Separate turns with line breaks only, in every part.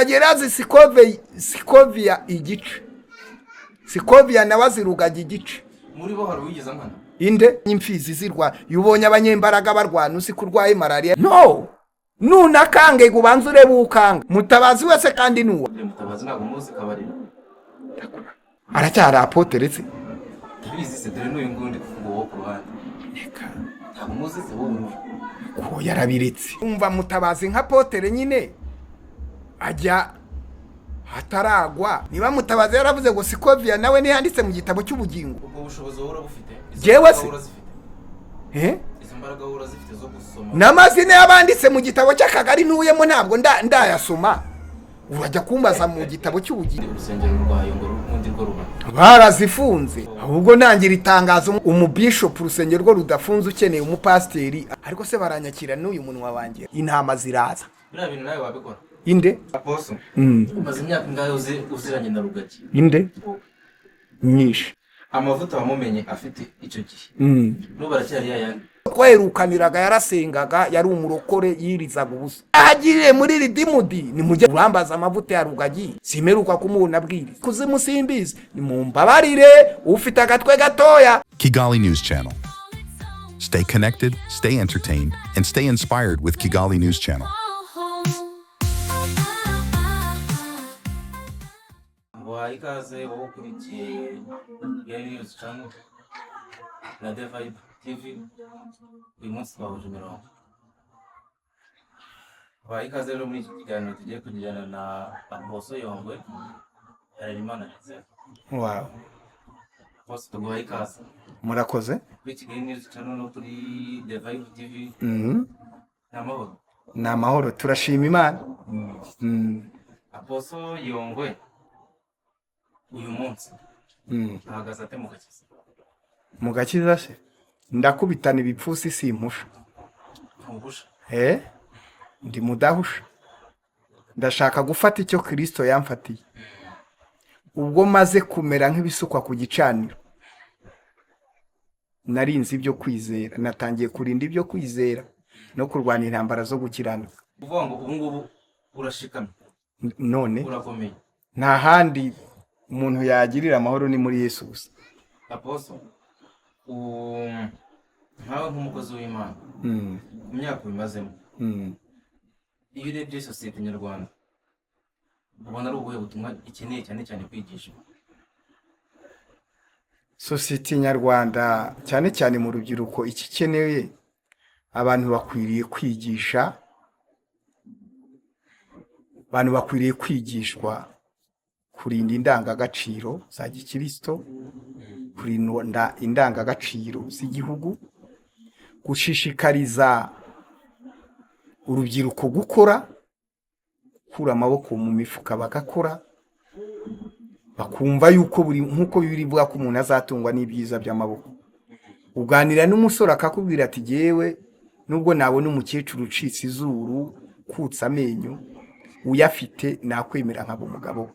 rugagerazi Sikovia igice. Sikovia nawe azirugagi igice.
Muri bo hari wigeze nkana.
Inde imfizi zirwa yubonye abanyembaraga barwana usi kurwaye malaria. No. Nuna kange gubanza urebe ukanga. Mutabazi wese kandi nuwa.
Mutabazi ntabwo muzi kabarira.
Aracyari apoteretse.
Tubizi se dore n'uyu ngundi kuvuga wo ku ruhande.
Eka.
Ntabwo muzi se wowe.
Ko yarabiretse. Umva Mutabazi nka potere nyine. Ajya hataragwa. Niba Mutabazi yaravuze ngo Sikovia nawe ni yanditse mu gitabo cy'ubugingo.
Ubwo bushobozi wowe urabufite.
Jewe se.
Izo mbaraga wowe urazifite zo gusoma.
N'amazina y'abanditse mu gitabo cy'akagari ntuyemo ntabwo ndayasoma. Urajya kumbaza mu gitabo cy'ubugingo.
Urusengero rwayo ngo rundi rwo ruba.
Barazifunze. Ahubwo nangira itangazo umubishop urusengero rwo rudafunze ukeneye umupasteri. Ariko se baranyakira n'uyu munwa wanjye. Intama ziraza.
Biriya bintu nawe wabikora.
Inde?
Apostle. Umaze imyaka ingahe uziranye na Rugagi?
Inde? Nyinshi.
Amavuta wamumenye afite icyo gihe. N'ubaracyari yayandi.
Twaherukaniraga yarasengaga yari umurokore yirizaga ubusa. Ahagiriye muri ridimudi ni mujye urambaza amavuta ya Rugagi. Simeruka kumubona bwiriza. Kuzimusimbize ni mumbabarire ufite agatwe gatoya.
Kigali News Channel. Stay connected, stay entertained, and stay inspired with Kigali News Channel.
Ikaze wowe ukurikiye Kigali News Channel na The Vibe TV. Uyu munsi twahuje imirongo. Ikaze rero muri iki kiganiro tugiye kugirana na Apostle Yongwe Harerimana Joseph.
Wow.
Apostle tuguha ikaze.
Murakoze.
Kuri Kigali News Channel no kuri The Vibe TV. Namahoro.
Namahoro turashima Imana.
Apostle Yongwe uyu munsi ahagaze ate mu gakiza?
Mu gakiza se ndakubitana ibipfusi simpusha.
Ntubusha?
Ndi mudahusha. Ndashaka gufata icyo Kristo yamfatiye. Ubwo maze kumera nk'ibisukwa ku gicaniro. Narinzi ibyo kwizera, natangiye kurinda ibyo kwizera no kurwana intambara zo gukiranuka.
Uvuga ngo ubu ngubu urashikamye.
None
urakomeye.
Nta handi umuntu yagirira amahoro ni muri Yesu gusa.
Apostle nkawe nk'umukozi w'Imana imyaka bimazemo iyo urebye sosiyete nyarwanda ubona ari ubuhe butumwa ikeneye cyane cyane kwigisha?
Sosiyete nyarwanda cyane cyane mu rubyiruko ikikeneye abantu bakwiriye kwigisha, abantu bakwiriye kwigishwa kurinda indangagaciro za gikristo, kurinda indangagaciro z'igihugu, gushishikariza urubyiruko gukora, kura amaboko mu mifuka bagakora, bakumva yuko buri nkuko bibiri vuga ko umuntu azatungwa n'ibyiza by'amaboko. Uganira n'umusore akakubwira ati jewe nubwo nabona umukecuru ucitse izuru kutsa amenyo uyafite nakwemera nk'abo mugabo.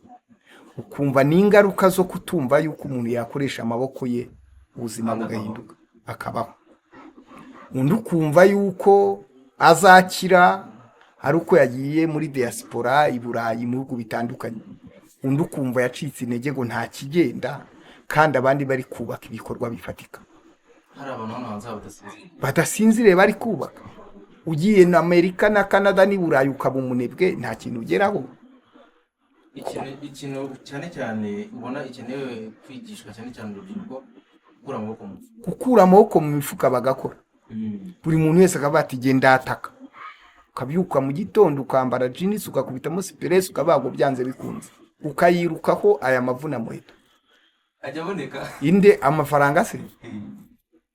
Ukumva n'ingaruka zo kutumva yuko umuntu yakoresha amaboko ye ubuzima bugahinduka akabaho. Undi ukumva yuko azakira ari uko yagiye muri diaspora i Burayi mu bihugu bitandukanye. Undi ukumva yacitse intege ngo nta kigenda kandi abandi bari kubaka ibikorwa bifatika.
Hari abantu hano hanze
badasinzire bari kubaka. Ugiye na Amerika na Canada ni Burayi ukaba umunebwe nta kintu ugeraho.
Ikintu cyane cyane ubona ikenewe kwigishwa cyane cyane urubyiruko
gukura amaboko mu mifuka bagakora. Buri muntu wese akaba ati genda ataka. Ukabyuka mu gitondo ukambara jeans ukakubitamo sipiresi ukabago byanze bikunze. Ukayirukaho aya mavuna muheto.
Ajya boneka.
Inde amafaranga se?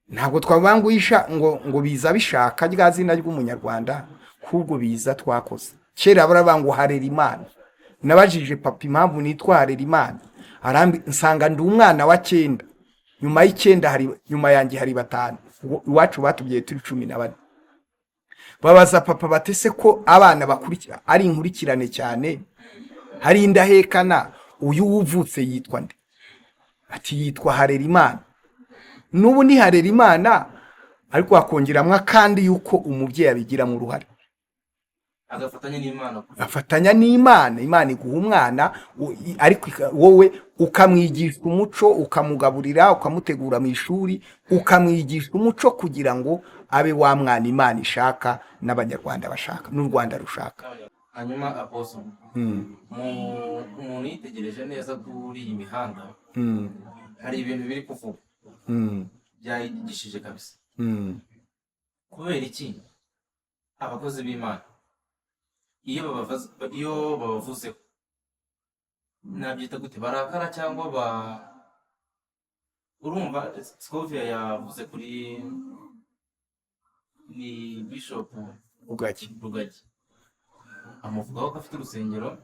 Ntabwo twabanguisha ngo biza bishaka rya zina ry'umunyarwanda kubwo biza twakoze. Kera barabangu Harerimana. Nabajije papa impamvu nitwa Harerimana. Arambi nsanga ndi umwana wa 9. Nyuma y'9 hari nyuma yanjye hari 5. Iwacu batubye turi 14. Babaza papa batese ko abana bakurikira ari inkurikirane cyane. Hari indahekana uyu uvutse yitwa nde? Ati yitwa Harerimana. Nubu ni Harerimana ariko akongeramwa kandi yuko umubyeyi abigira mu ruhare.
agafatanya n'Imana
afatanya n'Imana, Imana iguha umwana ariko wowe ukamwigisha umuco, ukamugaburira, ukamutegura mu ishuri, ukamwigisha umuco kugira ngo abe wa mwana Imana ishaka n'Abanyarwanda bashaka n'u Rwanda rushaka.
hanyuma Apostle umuntu yitegereje neza kuri iyi mihanda hari ibintu biri kuvuga byayigishije kabisa. Kubera iki abakozi b'Imana iyo babavuzeho nabyita gute, barakara cyangwa urumva Scovia yavuze kuri ni Bishop Rugagi amuvugaho ko afite urusengero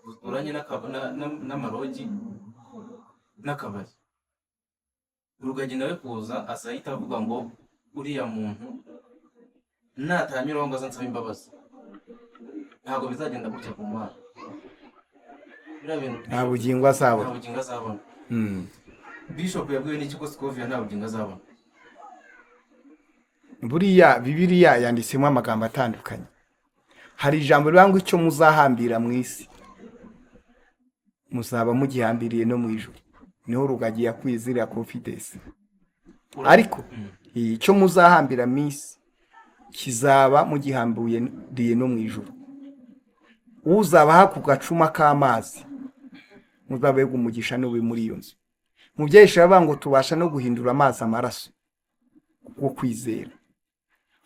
ruturanye n'amarogi n'akabari. Rugagi nawe kuza asahita avuga ngo uriya muntu natanyuraho ngo azansaba imbabazi ntabwo bizagenda gutya ku Mana,
nta bugingo azabona.
Bishop yabwiwe n'iki ko Scovia nta bugingo azabona?
Buriya Bibiliya yanditsemo amagambo atandukanye. Hari ijambo rivuga ngo icyo muzahambira mu isi muzaba mugihambiriye no mu ijuru. Niho Rugagi yakwizira confidence. Ariko icyo muzahambira mu isi kizaba mugihambiriye no mu ijuru. Uzabaha ku gacuma k'amazi muzabega umugisha n'uwe muri iyo nzu. Mubyeyi bavuga ngo tubasha no guhindura amazi amaraso wo kwizera.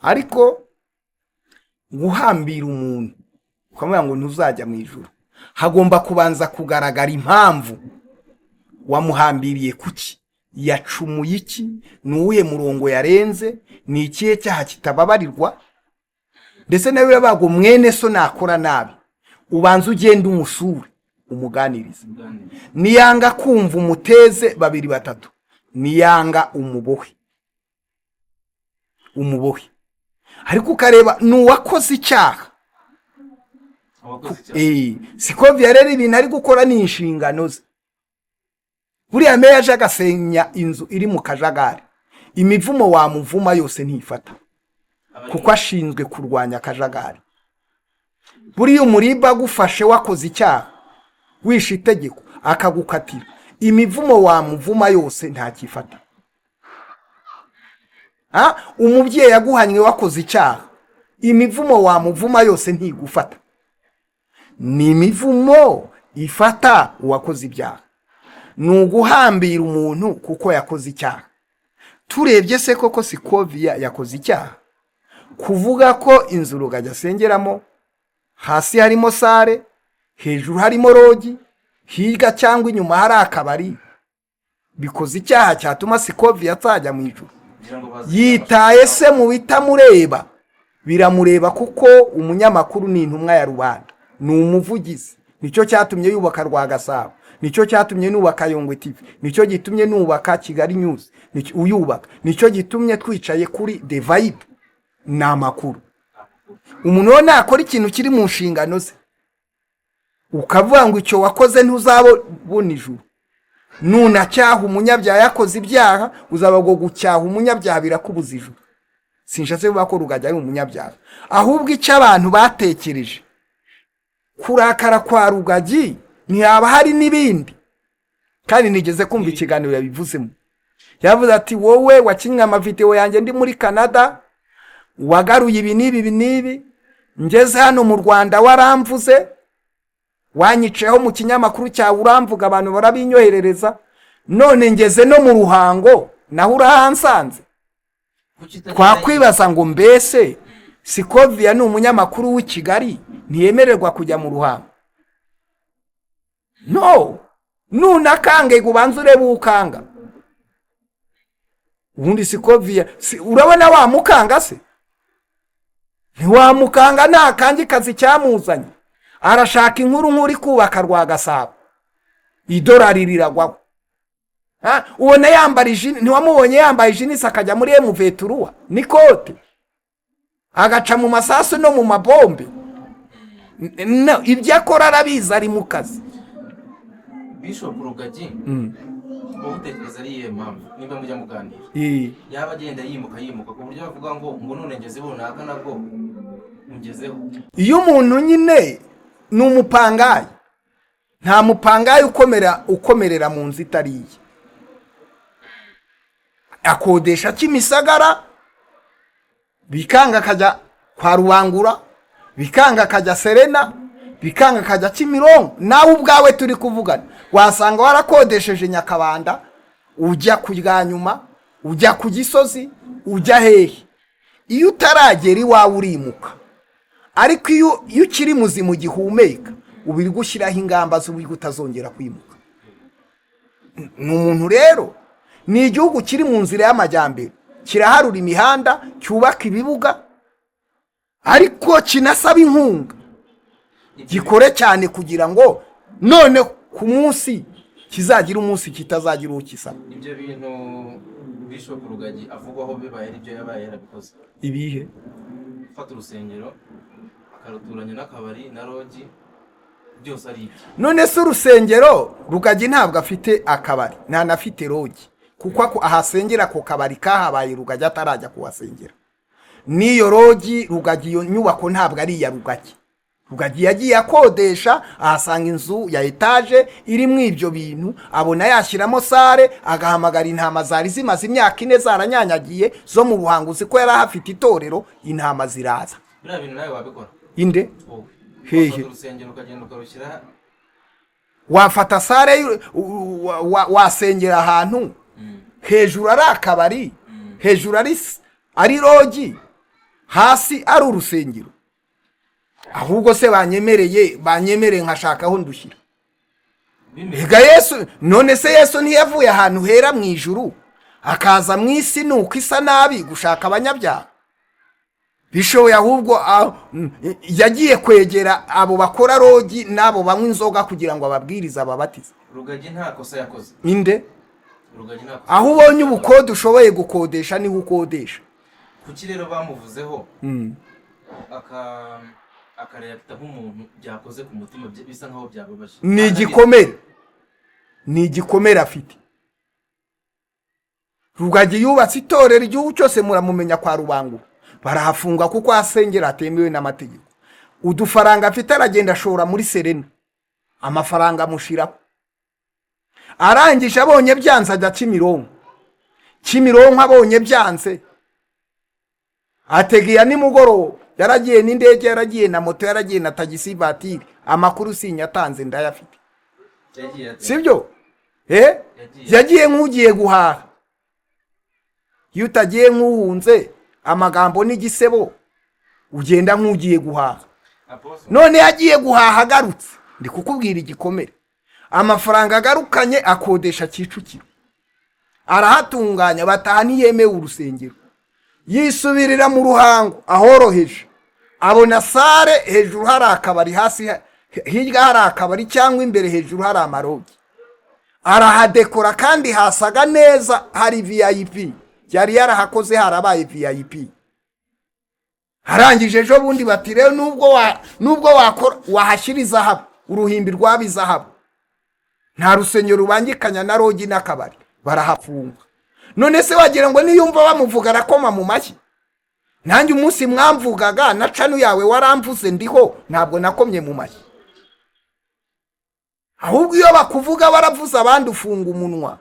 Ariko guhambira umuntu ukamubwira ngo ntuzajya mu ijuru, hagomba kubanza kugaragara impamvu wamuhambiriye kuki, yacumuye iki, nuwuhe murongo yarenze, ni ikihe cyaha kitababarirwa. Ndetse nawe urabago mwene so nakora nabi ubanza ugenda umusure umuganiriza. Niyanga kumva umuteze babiri batatu, niyanga umubohe. Ariko ukareba nuwakoze icyaha. Scovia rero ibintu ari gukora ni inshingano ze. Buriya meya aje agasenya inzu iri mu kajagari, imivumo wamuvuma yose ntifata kuko ashinzwe kurwanya akajagari. Buriya umuriba agufashe wakoze icyaha wishe itegeko akagukatira, imivumo wamuvuma yose ntakifata. Umubyeyi yaguhanywe wakoze icyaha, imivumo wamuvuma yose ntigufata. Ni imivumo ifata uwakoze ibyaha. Ni uguhambira umuntu kuko yakoze icyaha. Turebye se koko Scovia yakoze icyaha? Kuvuga ko inzu Rugagi asengeramo hasi harimo sare, hejuru harimo rogi, hirya cyangwa inyuma hari akabari, bikoze icyaha cyatuma Scovia atajya mu ijuru? Yitaye se mu bitamureba? Biramureba kuko umunyamakuru ni intumwa ya rubanda, ni umuvugizi. Nicyo cyatumye yubaka Rwagasabo, nicyo cyatumye nubaka Yongwe TV, nicyo gitumye nubaka Kigali News, nicyo gitumye twicaye kuri The Vibe. Ni amakuru. Umuntu nakora ikintu kiri mu nshingano ze ukavuga ngo icyo wakoze ntuzabona ijuru, nunacyaha umunyabyaha yakoze ibyaha uzabago gucyaha umunyabyaha birakubuza ijuru. Sinshatse kuvuga ko Rugagi ari umunyabyaha, ahubwo icyo abantu batekereje kurakara kwa Rugagi ntihaba hari n'ibindi. Kandi nigeze kumva ikiganiro yabivuzemo, yavuze ati wowe wakinnye amavideo yanjye ndi muri Canada, wagaruye ibi n'ibi, ngeze hano mu Rwanda waramvuze, wanyiceho mu kinyamakuru cyawe uramvuga, abantu barabinyoherereza, none ngeze no mu Ruhango naho urahansanze. Twakwibaza ngo mbese Scovia ni umunyamakuru w'i Kigali ntiyemererwa kujya mu Ruhango? No, nunakange ubanza urebe ukanga. Ubundi Scovia urabona wamukanga se? Ntiwamukanga, nta kandi kazi cyamuzanye. Arashaka inkuru nkuri kubaka Rwagasabo, idolari riragwaho. Ubona yambara ijini, ntiwamubonye yambaye ijini akajya muri M23 n'ikote agaca mu masasu no mu mabombe? Ibyo akora arabizi, ari mu kazi.
Bishop Rugagi utekereza ari iyihe mpamvu niba mujya muganira yaba agenda yimuka ku buryo bavuga ngo none ngeze runaka nabwo ugezeho.
iyo umuntu nyine ni umupangayi, nta mupangayi ukomerera mu nzu itariye, akodesha Kimisagara, bikanga akajya kwa Rubangura, bikanga akajya Serena, bikanga akajya Kimironko. Nawe ubwawe turi kuvugana wasanga warakodesheje Nyakabanda, ujya kurya nyuma, ujya ku Gisozi, ujya hehe. Iyo utaragera iwawe urimuka, ariko iyo ukiri muzima ugihumeka ubiri gushyiraho ingamba z'uburyo utazongera kwimuka. Ni umuntu rero, ni igihugu kiri mu nzira y'amajyambere, kiraharura imihanda, cyubaka ibibuga, ariko kinasaba inkunga, gikore cyane kugira ngo none ku munsi kizagira umunsi kitazagira uwo kisaba.
Ibyo bintu Bishop Rugagi avugwaho bibaye n'ibyo yabaye yarabikoze.
Ibihe?
Fata urusengero akaruturanya n'akabari na rogi, byose ari ibyo.
None se urusengero Rugagi ntabwo afite akabari, nta nafite rogi, kuko ahasengera ku kabari kahabaye Rugagi atarajya kuhasengera. Niyo rogi Rugagi, iyo nyubako ntabwo ari iya Rugagi. Rugagi yagiye akodesha, ahasanga inzu ya etaje irimo ibyo bintu, abona yashyiramo sare, agahamagara intama zari zimaze imyaka 4 zaranyanyagiye zo mu buhanguzi ko yari ahafite itorero, intama ziraza.
Biriya bintu nawe wabikora?
Inde? Hehe.
Urusengero ukagenda ukarushyira,
wafata sare wasengera ahantu hejuru ari akabari, hejuru ari rogi, hasi ari urusengero. Ahubwo se banyemereye nkashakaho ndushyira. Ega Yesu, none se Yesu ntiyavuye ahantu hera mu ijuru akaza mu isi nuko isa nabi gushaka abanyabyaha? Bishoboye ahubwo yagiye kwegera abo bakora rogi nabo banywa inzoga kugira ngo ababwiriza ababatize.
Rugagi nta kosa yakoze.
Inde?
Rugagi nta kosa.
Aho ubonye ubukode ushoboye gukodesha niho ukodesha.
Kuki rero bamuvuzeho akareyakita nk'umuntu byakoze ku mutima, bisa nkaho byababaje? Ni igikomere afite. Rugagi yubatse itorero, igihugu cyose muramumenya kwa Rubangura, barahafunga kuko asengera atemewe n'amategeko. Udufaranga afite aragenda ashora muri Serena, amafaranga amushiraho. Arangije abonye byanze ajya Kimironko abonye byanze ategeye nimugoroba, yaragiye n'indege, yaragiye na moto, yaragiye na tagisi vatiri, amakuru sinyatanze ndayafite. Sibyo? Yagiye nk'ugiye guhaha. Iyo utagiye nk'uhunze amagambo n'igisebo, ugenda nk'ugiye guhaha. None yagiye guhaha agarutse, ndi kukubwira igikomere. Amafaranga agarukanye akodesha Kicukiro, arahatunganya, bataha ntiyemewe urusengero, yisubirira mu Ruhango ahoroheje, abona sare hejuru hari akabari, hasi hirya hari akabari, cyangwa imbere hejuru hari amarogi. Arahadekora kandi hasaga neza, hari VIP, yari yarahakoze harabaye VIP. Harangije ejo bundi bati rero nubwo wakora wahashyira izahabu, uruhimbi rwabizahabu, nta rusengero rubangikanya na rogi n'akabari, barahafunga. None se wagira ngo niyumva bamuvuga arakoma mu mashyi? Nanjye umunsi mwamvugaga na canu yawe waramvuze ndiho, ntabwo nakomye mu mashyi. Ahubwo iyo bakuvuga baravuza abandi ufunga umunwa.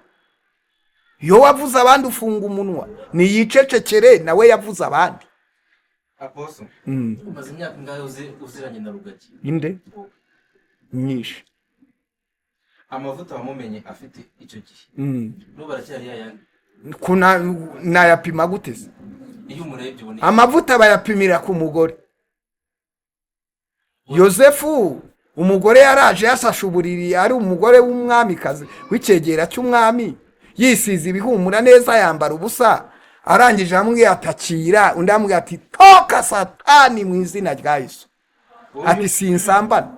Iyo wavuze abandi ufunga umunwa, ni yicecekere nawe yavuze abandi. Apostle, umaze imyaka ingahe uziranye na Rugagi?
Inde? Nyinshi.
Amavuta wamumenye afite icyo gihe, n'ubu aracyari yayandi?
Kuna nayapima gute se?
Iyo umurebye ubone
amavuta bayapimira ku mugore. Yosefu umugore yaraje yasasha uburiri, ari umugore w'umwamikazi w'icegera cy'umwami, yisize ibihumura neza, yambara ubusa. Arangije amwe atakira, undi amwe ati toka Satani mu izina rya Yesu, ati sinsambana.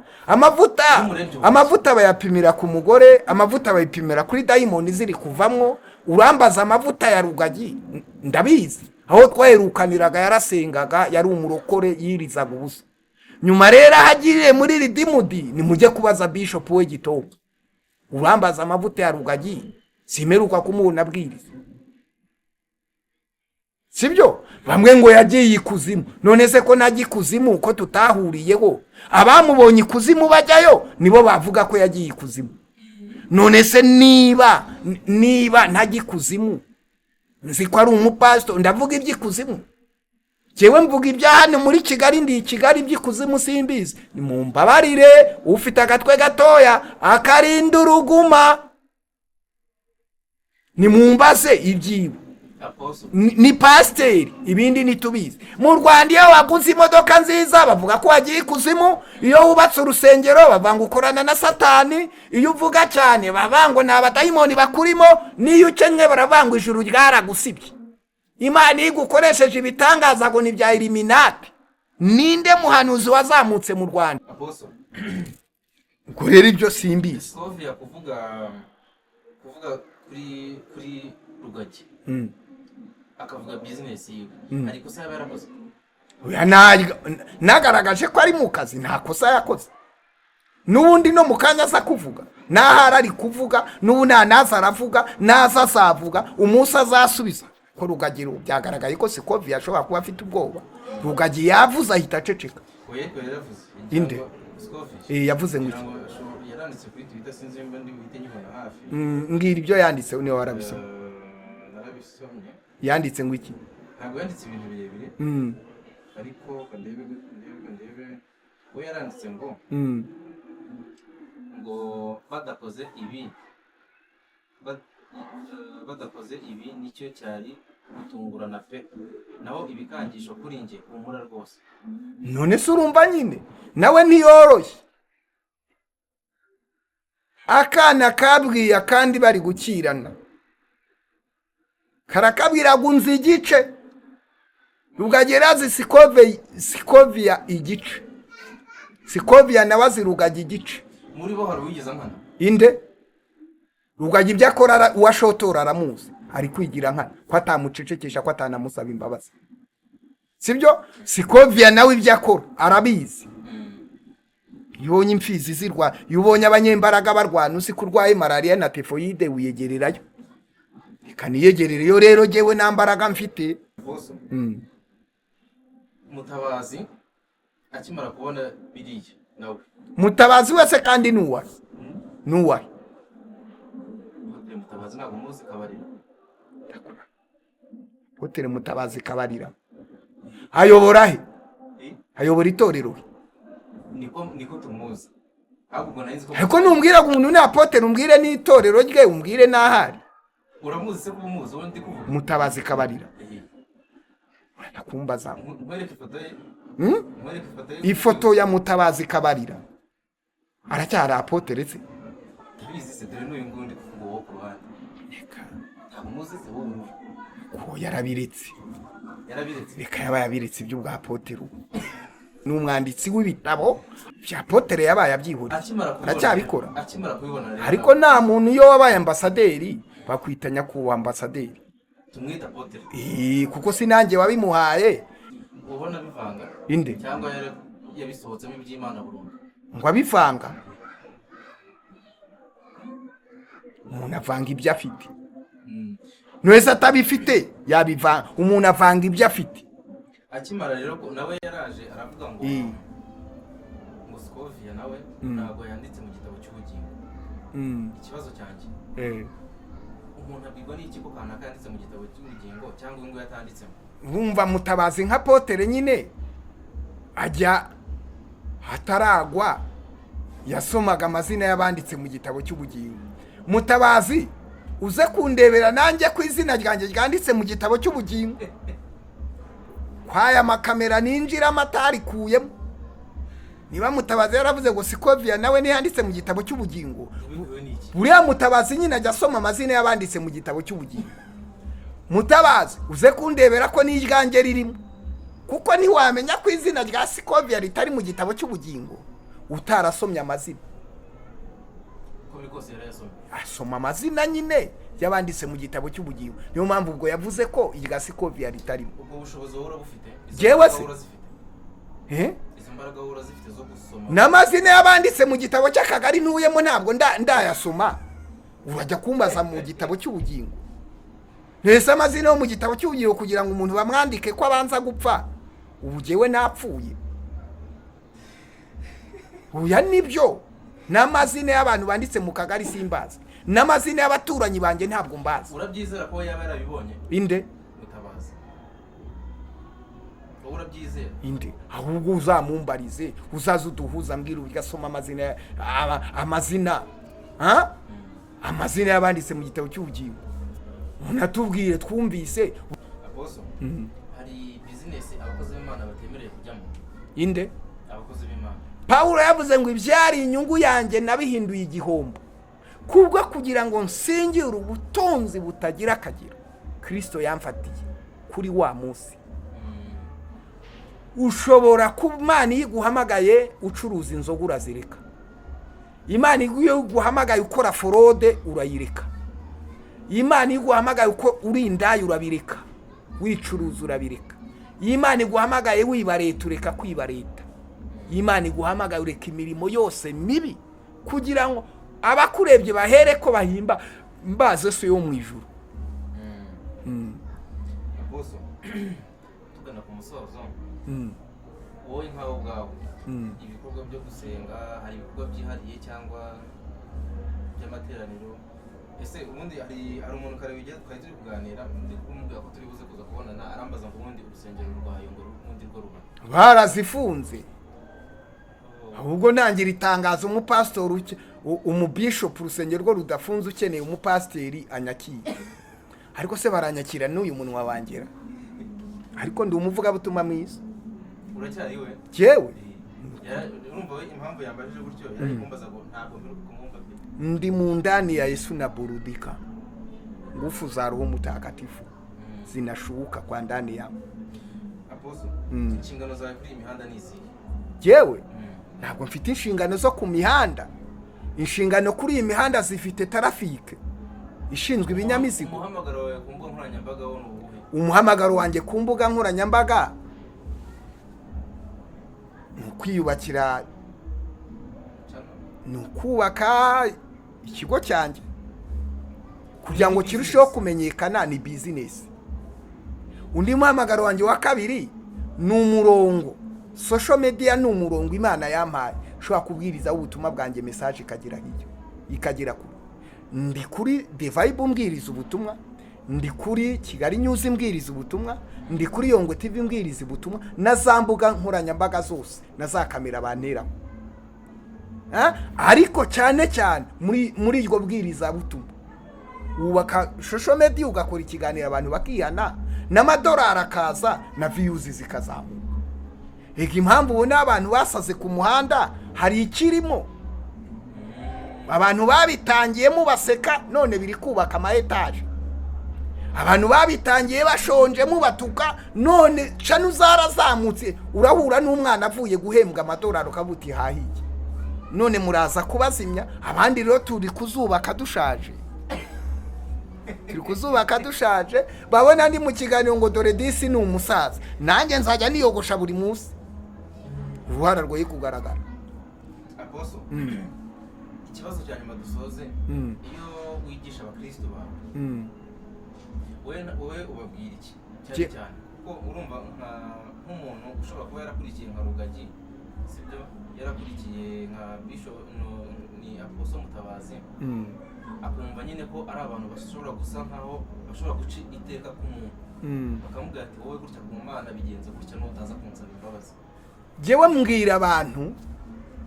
Amavuta bayapimira ku mugore, amavuta bayipimira kuri dayimoni ziri kuvamwo. Urambaza amavuta ya Rugagi ndabizi, aho twaherukaniraga yarasengaga, yari umurokore yirizaga ubusa. Nyuma rero hagiriye muri Ridimudi, ni mujye kubaza Bishop we Gitobo. Urambaza amavuta ya Rugagi simeruka kumubona abwiriza.
sibyo bamwe ngo yagiye ikuzimu none se ko najya ikuzimu ko tutahuriyeho abamubonye ikuzimu bajyayo nibo bavuga ko yagiye ikuzimu none se niba ntajya ikuzimu nzi ko ari umupasito ndavuga iby'ikuzimu jewe mvuga ibya hano muri Kigali ndi Kigali iby'ikuzimu simbizi nimumbabarire ufite agatwe gatoya akarinda uruguma nimumbaze ibyibo ni pasiteri ibindi nitubizi mu Rwanda iyo waguze imodoka nziza bavuga ko wagiye ikuzimu iyo wubatse urusengero bavanga ukorana na satani iyo uvuga cyane bavango ni abadayimoni bakurimo n'iyo ukenye baravanga ijuru ryaragusibye Imana igukoresheje ibitangaza ngo ni bya Illuminati ninde muhanuzi wazamutse mu Rwanda ngo rero ibyo simbizi
Sovia kuvuga kuri Rugagi akavuga business yiwe ariko se yarakoze
nagaragaje ko ari mu kazi nta kosa yakoze n'ubundi no mu kanya aza kuvuga n'ahari ari kuvuga n'ubu naza aravuga naza azavuga umunsi azasubiza ko Rugagi byagaragaye ko Skovia ashobora kuba afite ubwoba Rugagi yavuze ahita aceceka inde yavuze ngo
yaranditse kuri Twitter sinzi mba ndi bite nyibona hafi
ngira ibyo yanditse niwe warabisomye yanditse ngo iki
ntabwo yanditse ibintu birebire ariko ndebe we yaranditse ngo badakoze ibi nicyo cyari gutungurana pe naho ibikangisho kuri nge umura rwose
none se urumva nyine nawe ntiyoroshye akana kabwiye kandi bari gukirana karakabwira gunzi igice Rugagerazi Skovia igice Skovia nabazi Rugagi igice
muri bo hari uwigiza nkana
inde Rugagi byakora uwashotora aramuzi ari kwigira nkana ko atamucecekesha ko atanamusaba imbabazi sibyo Skovia nawe ibyakora arabizi yibonye imfizi zirwa yubonye abanyembaraga barwana usi kurwaye malaria na typhoid wiyegererayo kaniyegerereyo rero jewe nambaraga mfite
Mutabazi akimara kubona biriya nawe
Mutabazi wese kandi nuwa
Mutabazi ntabwo muzi kabarira
Hotel Mutabazi kabarira ayobora he ayobora itorero
niko tumuzi ahubwo narinzi ko
ariko numbwira umuntu ni apote numbwire n'itorero rye umbwire nahari
uramuzi se kumuzi undi kuvuga
Mutabazi kabarira nakumbaza ifoto ya Mutabazi kabarira aracyari apote retse
bizi se dore n'uyu ngundi kuvuga wo ku ruhande ntabwo muzi se wowe
ko yarabiretse reka yaba yabiretse iby'ubwa apote n'umwanditsi w'ibitabo bya apotere yabaye abyihura aracyabikora ariko nta muntu iyo wabaye ambasaderi bakwitanya ku ambasaderi
tumwita apotere
kuko sinange wabimuhaye
ubona bivanga
inde
cyangwa yabisohotsemo iby'Imana burundu
ngo abivanga umuntu avanga ibyo afite nwese atabifite yabivanga umuntu avanga ibyo afite
akimara rero ko nawe yaraje aravuga ngo Skovia nawe ntabwo yanditse mu gitabo cy'ubugingo ikibazo cyanjye umuntu abwirwa n'iki ko kanaka yanditse mu gitabo cy'ubugingo cyangwa ngo yatanditsemo
bumva Mutabazi nka potere nyine ajya hataragwa yasomaga amazina y'abanditse mu gitabo cy'ubugingo Mutabazi uze kundebera nanjye ku izina ryanjye ryanditse mu gitabo cy'ubugingo kwaya makamera ninjira amatari kuyemo niba Mutabazi yaravuze ngo Skovia nawe niyanditse mu gitabo cy'ubugingo buriya Mutabazi nyine ajya asoma amazina y'abanditse mu gitabo cy'ubugingo Mutabazi uze kundebera ko n'iryanjye ririmo kuko ntiwamenya ko izina rya Skovia ritari mu gitabo cy'ubugingo utarasomye amazina asoma amazina nyine y'abanditse mu gitabo cy'ubugingo niyo mpamvu ubwo yavuze ko irya Skovia ritarimo
ubwo bushobozi wowe urabufite
jewe se
izo mbaraga wowe urazifite zo gusoma
n'amazina y'abanditse mu gitabo cy'akagari ntuyemo ntabwo ndayasoma urajya kumbaza mu gitabo cy'ubugingo ntese amazina yo mu gitabo cy'ubugingo kugira ngo umuntu bamwandike ko abanza gupfa ubu jyewe napfuye. Oya nibyo, n'amazina y'abantu banditse mu kagari simbazi, n'amazina y'abaturanyi banjye ntabwo mbazi.
Urabyizera ko yaba yarabibonye
Inde
Mutabazi? Urabyizera
inde? Ahubwo uzamumbarize, uzaza uduhuza mbwira ugasoma amazina amazina y'abanditse mu gitabo cy'ubugingo, unatubwire twumvise.
Aposo, hari business abakozi b'Imana batemereye kujyamo.
Inde?
Abakozi b'Imana.
Pawulo yavuze ngo ibyari inyungu yanjye nabihinduye igihombo kubwo kugira ngo nsingire ubutunzi butagira akagero Kristo yamfatiye kuri wa munsi. Ushobora kuba Imana iguhamagaye ucuruza inzoga urazireka, Imana iguhamagaye ukora forode urayireka, Imana iguhamagaye uko uri indaya urabireka, wicuruza urabireka, Imana iguhamagaye wiba leta ureka kwiba leta, Imana iguhamagaye ureka imirimo yose mibi kugira ngo abakurebye bahere ko bahimba mbaze so yo mu ijuru.
Aposo, tugana ku musozo. Wowe nkawe ubwawe ibikorwa byo gusenga, hari ibikorwa byihariye cyangwa by'amateraniro? Ese ubundi hari umuntu kare wigeze twari turi kuganira, ndi kumubwira ko turi buze kuza kubonana, arambaza ngo ubundi urusengero rwayo ngo ubundi rwo ruba
barazifunze. Ahubwo nangira itangazo umupastori umubishop urusengero rwo rudafunze ukeneye umupasiteri anyakira. Ariko se baranyakira n'uyu munwa wangera, ariko ndi umuvuga butuma mwiza.
Uracyari we?
Jewe
urumva impamvu yambajije gutyo yarikumbaza ngo ntabwo mperuka kumwumva pe.
Ndi mu ndani ya Yesu na burudika, nguvu za Roho Mtakatifu zinashuka kwa ndani yangu.
Aposo, inshingano zawe kuri imihanda ni izihe?
Jewe ntabwo mfite inshingano zo ku mihanda. Inshingano kuri iyi mihanda zifite traffic ishinzwe ibinyamizigo.
Umuhamagaro wawe ku mbuga nkoranyambaga wo n'ubuhe?
Umuhamagaro wanjye ku mbuga nkoranyambaga kwiyubakira, ni ukubaka ikigo cyanjye kugira ngo kirusheho kumenyekana, ni business. Undi muhamagaro wanjye wa kabiri ni umurongo, social media ni umurongo Imana yampaye ushobora kubwiriza ubutumwa bwanjye, message ikagira hiryo ikagira kure. Ndi kuri The Vibe mbwiriza ubutumwa, ndi kuri Kigali News mbwiriza ubutumwa, ndi kuri Yongo TV mbwiriza ubutumwa, na za mbuga nkoranyambaga zose na za kamera banteraho. Ariko cyane cyane muri iryo bwiriza butumwa ubaka social media, ugakora ikiganiro abantu bakihana, n'amadolari akaza na views zikazamuka. Impamvu ubona abantu basaze ku muhanda hari ikirimo. Abantu babitangiyemo baseka, none biri kubaka ama etage. Abantu babitangiye bashonje mu batuka, none canu zarazamutse. Urahura n'umwana avuye guhembwa amadolari ukabuti hahiye, none muraza kubazimya. Abandi rero turi kuzubaka dushaje, babona ndi mu kiganiro ngo dore disi ni umusaza, nanjye nzajya niyogosha buri munsi. Uruhara rwoye kugaragara.
Aposo, ikibazo cya nyuma dusoze, iyo wigisha abakristo bawe wowe ubabwira iki cyane cyane? Kuko urumva nk'umuntu ushobora kuba yarakurikiye nka Rugagi, sibyo, yarakurikiye nka Bishop ni Aposo Mutabazi, akumva nyine ko ari abantu bashobora gusa nkaho bashobora guca iteka ku muntu, bakamubwira ati wowe gutya ku Mana bigenze gutya n'utaza kunsaba imbabazi.
Jewe mbwira abantu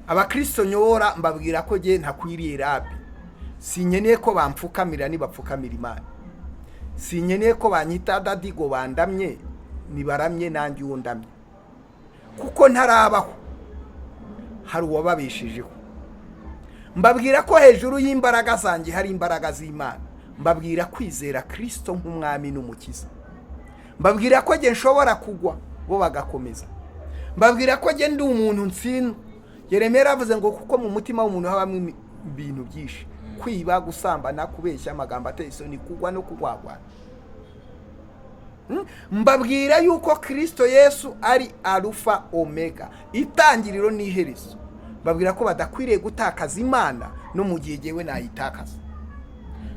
abakristo nyora, mbabwira ko je ntakwiriye rabi. Sinyeneye ko bampfukamira nibapfukamira Imana, sinyeneye ko banyita dadigo bandamye nibaramye nanjye wundamye, kuko ntarabaho hari uwababeshejeho. Mbabwira ko hejuru y'imbaraga zanjye hari imbaraga z'Imana. Mbabwira kwizera Kristo nk'umwami n'umukiza. Mbabwira ko je nshobora kugwa bo bagakomeza. Mbabwira ko je ndi umuntu nsino. Yeremera avuze ngo kuko mu mutima w'umuntu habamo ibintu byinshi: kwiba, gusambana, kubeshya, amagambo ateye isoni, kugwa no kugwagwa. Mbabwira yuko Kristo Yesu ari Alpha Omega, itangiriro n'iherezo. Mbabwira ko badakwiriye gutakaza Imana no mu gihe jewe nayitakaza.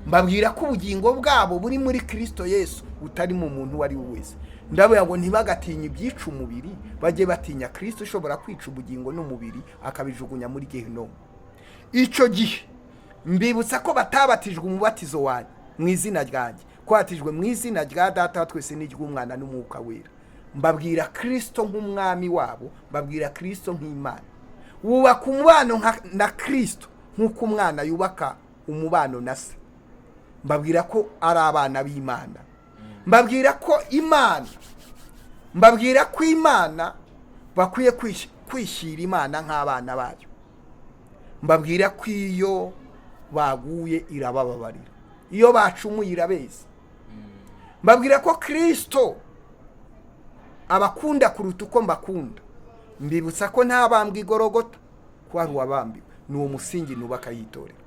mbabwira ko ubugingo bwabo buri muri Kristo Yesu utari mu muntu uwo ari we wese. Ndabwira ngo ntibagatinye ibyica umubiri, bajye batinya Kristo ushobora kwica ubugingo n'umubiri akabijugunya muri Gehinomu. Icyo gihe mbibutsa ko batabatijwe umubatizo wanjye mu izina ryanjye, ko batijwe mu izina rya Data wa twese n'iry'Umwana n'Umwuka wera. Mbabwira Kristo nk'umwami wabo, mbabwira Kristo nk'Imana. Wubaka umubano na Kristo nk'uko umwana yubaka umubano na se. Mbabwira ko ari abana b'Imana. Mbabwira ko Imana bakwiye kwishyira Imana nk'abana bayo. Mbabwira ko iyo baguye irabababarira, iyo bacumuye irabeza. Mbabwira ko Kristo abakunda kuruta uko mbakunda. Mbibutsa ko nta bambwa igorogota, ko ari uwabambiwe, ni uwo musingi nubaka yitorera.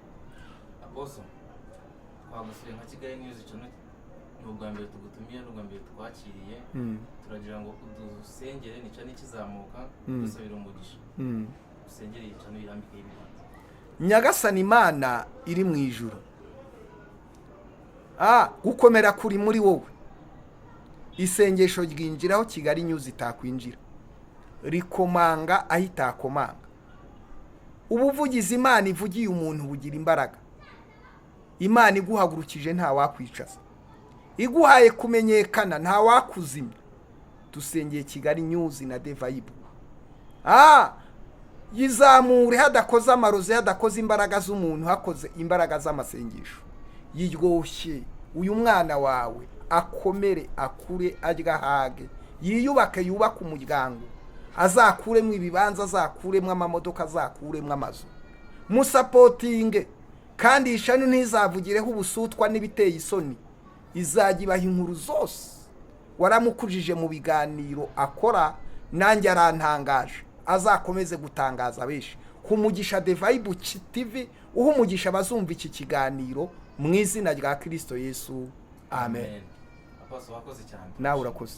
Aposo twagusuye nka Kigali News Channel, ni ubwa mbere tugutumiye, ni ubwa mbere twakiriye. Turagira ngo udusengere nica n'ikizamuka, dusabira umugisha. Usengere icano irambike ibiganza.
Nyagasani Imana iri mu ijuru, gukomera kuri muri wowe. Isengesho ryinjiraho Kigali News itakwinjira, rikomanga aho itakomanga. Ubuvugizi Imana ivugiye umuntu bugira imbaraga. Imana iguhagurukije nta wakwicaza, iguhaye kumenyekana nta wakuzimya. Dusengeye Kigali News na The Vibe. Yizamure hadakoze amarozi, hadakoze imbaraga z'umuntu, hakoze imbaraga z'amasengesho. Yiryoshye uyu mwana wawe, akomere, akure, arya hage, yiyubake, yubake umuryango, azakuremo ibibanza, azakuremo amamodoka, azakuremo amazu. Musapotinge, kandi ishanu ntizavugireho ubusutwa n'ibiteye isoni. Izajya ibaha inkuru zose waramukujije mu biganiro akora, nanjye arantangaje. Azakomeze gutangaza benshi. Kumugisha The Vibe TV, umugisha bazumva iki kiganiro mu izina rya Kristo Yesu. Amen.
Aposo wakoze cyane.
Nawe urakoze.